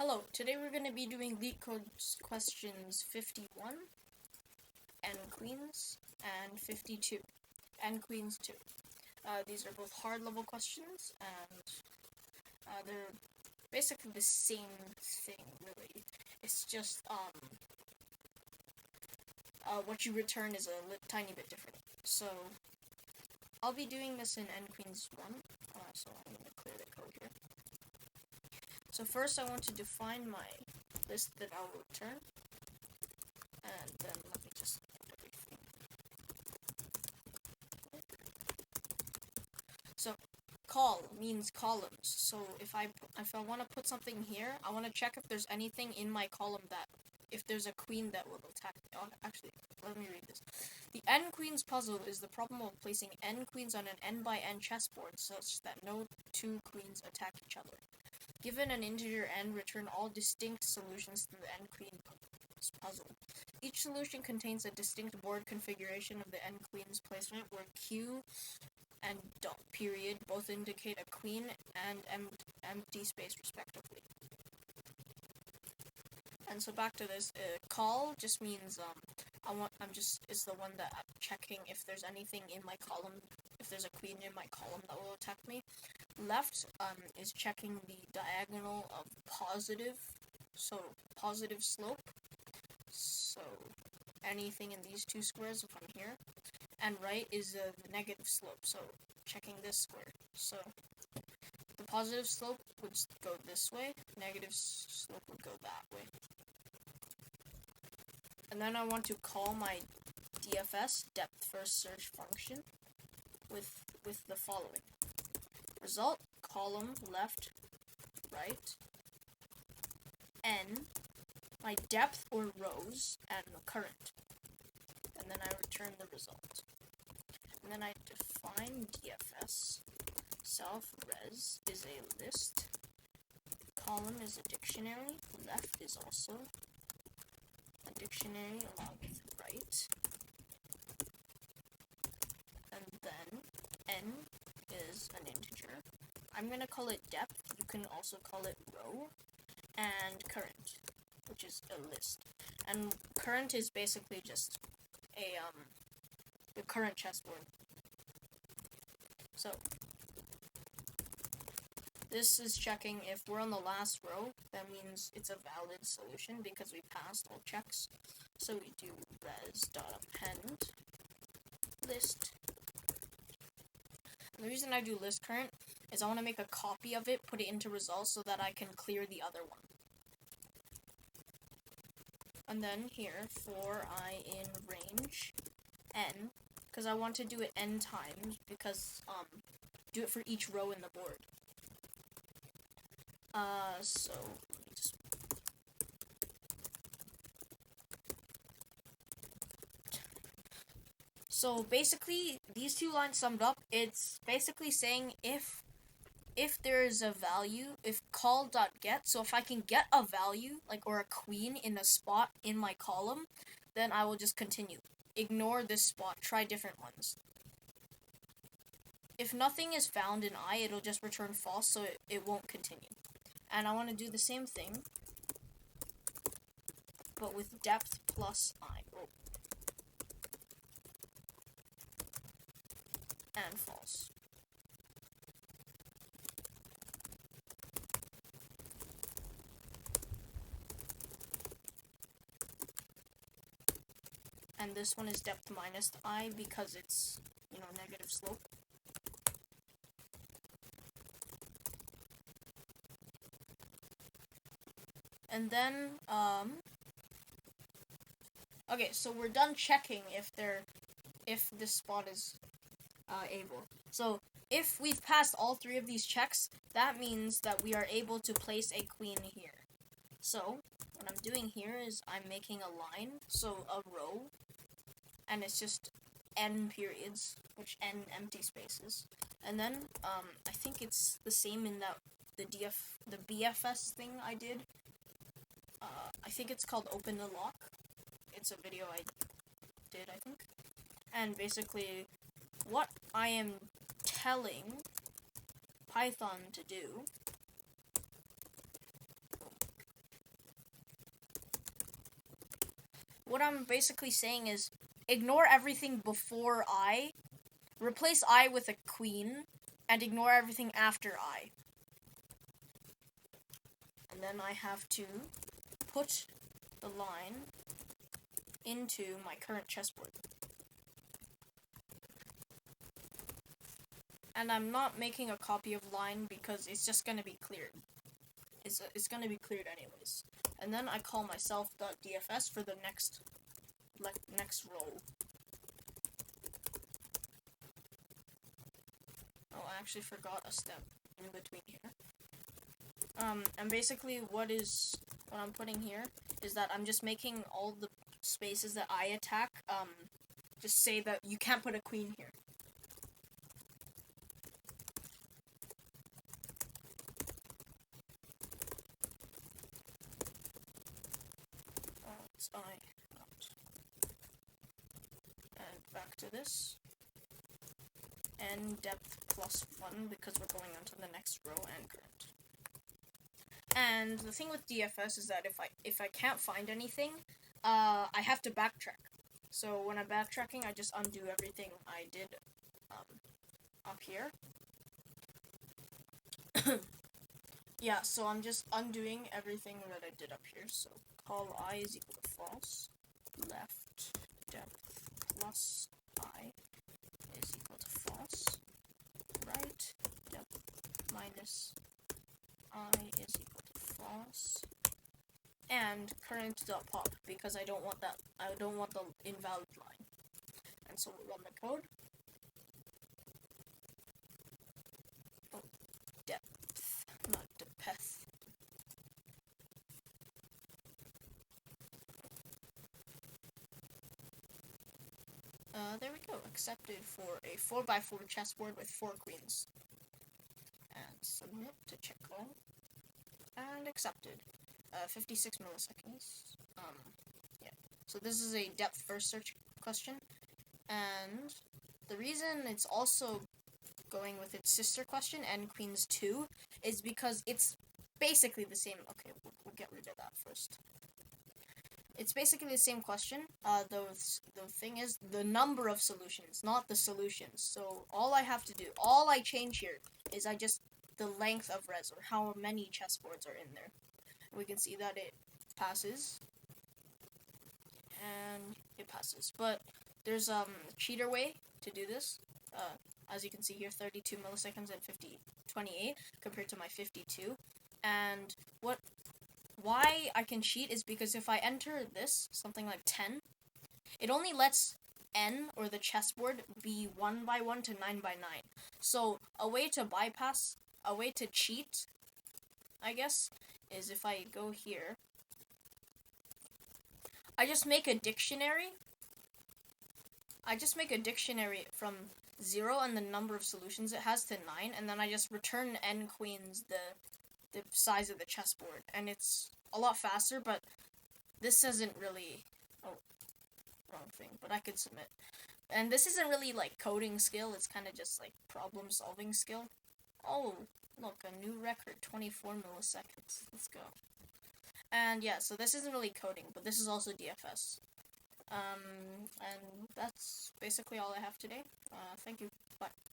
Hello, today we're going to be doing LeetCode questions 51, and queens, and 52, and queens 2. These are both hard level questions, and they're basically the same thing, really. It's just, what you return is a tiny bit different. So, I'll be doing this in n queens 1, so I'm going to clear the code here. So first I want to define my list that I will return, and then let me just put everything. So call means columns. So if I want to put something here, I want to check if there's anything in my column that, if there's a queen that will attack me. Oh, actually, let me read this. The n queens puzzle is the problem of placing n queens on an n by n chessboard such that no two queens attack each other. Given an integer n, return all distinct solutions to the n-queen puzzle. Each solution contains a distinct board configuration of the n-queen's placement, where q and period both indicate a queen and empty space respectively. And so back to this, call just means is the one that I'm checking if there's anything in my column, if there's a queen in my column that will attack me. Left is checking the diagonal of positive, so positive slope, so anything in these two squares if I'm here, and right is the negative slope, so checking this square. So the positive slope would go this way, negative slope would go that way. And then I want to call my DFS, depth first search function, with the following. Result, column, left, right, n, my depth or rows, and current. And then I return the result. And then I define DFS. Self-res is a list. Column is a dictionary. Left is also a dictionary along with right. And then n is an integer. I'm going to call it depth. You can also call it row. And current, which is a list. And current is basically just the current chessboard. So this is checking if we're on the last row. That means it's a valid solution because we passed all checks. So we do res.append list. And the reason I do list current is I want to make a copy of it, put it into results so that I can clear the other one. And then here, for I in range n, because I want to do it n times, because do it for each row in the board. So let me just so basically these two lines summed up, it's basically saying if there's a value, if call.get, so if I can get a value, like, or a queen in a spot in my column, then I will just continue. Ignore this spot, try different ones. If nothing is found in I, it'll just return false, so it won't continue. And I want to do the same thing, but with depth plus I. And false. And this one is depth minus I because it's, negative slope. And then, okay, so we're done checking if this spot is able. So if we've passed all three of these checks, that means that we are able to place a queen here. So what I'm doing here is I'm making a line, so a row, and it's just n periods, which n empty spaces. And then I think it's the same in that the BFS thing I did. I think it's called Open the Lock. It's a video I did, I think. And basically, what I am telling Python to do what I'm basically saying is ignore everything before I, replace I with a queen, and ignore everything after I. And then I have to put the line into my current chessboard. And I'm not making a copy of line because it's just going to be cleared. It's going to be cleared anyways. And then I call myself .dfs for the next row. Oh, I actually forgot a step in between here. And basically what I'm putting here is that I'm just making all the spaces that I attack, just say that you can't put a queen here. It's I out. And back to this. And depth +1 because we're going on to the next row and current. And the thing with DFS is that if I can't find anything, I have to backtrack. So when I'm backtracking, I just undo everything I did up here. Yeah, so I'm just undoing everything that I did up here. So call I is equal to false. Left depth plus I is equal to false. Right depth minus I is equal to false. And current.pop because I don't want the invalid line. And so we'll run the code. Oh, depth, not depth. There we go. Accepted for a 4x4 chessboard with 4 queens. And submit to check all. And accepted. 56 milliseconds. Yeah. So this is a depth first search question. And the reason it's also going with its sister question, n queens 2, is because it's basically the same. Okay, we'll get rid of that first. It's basically the same question. The thing is the number of solutions, not the solutions. So all I have to do, all I change here is the length of res, or how many chessboards are in there. We can see that it passes. And it passes. But there's a cheater way to do this. As you can see here, 32 milliseconds and 28 compared to my 52. And why I can cheat is because if I enter this, something like 10, it only lets n, or the chessboard, be 1 by 1 to 9 by 9. So a way to bypass, a way to cheat, I guess, is if I go here, I just make a dictionary. I just make a dictionary from 0 and the number of solutions it has to 9, and then I just return n queens, the size of the chessboard, and it's a lot faster, but this isn't really, wrong thing, but I could submit. And this isn't really like coding skill, it's kind of just like problem solving skill. Oh, look, a new record, 24 milliseconds, let's go. And yeah, so this isn't really coding, but this is also DFS. And that's basically all I have today. Thank you, bye.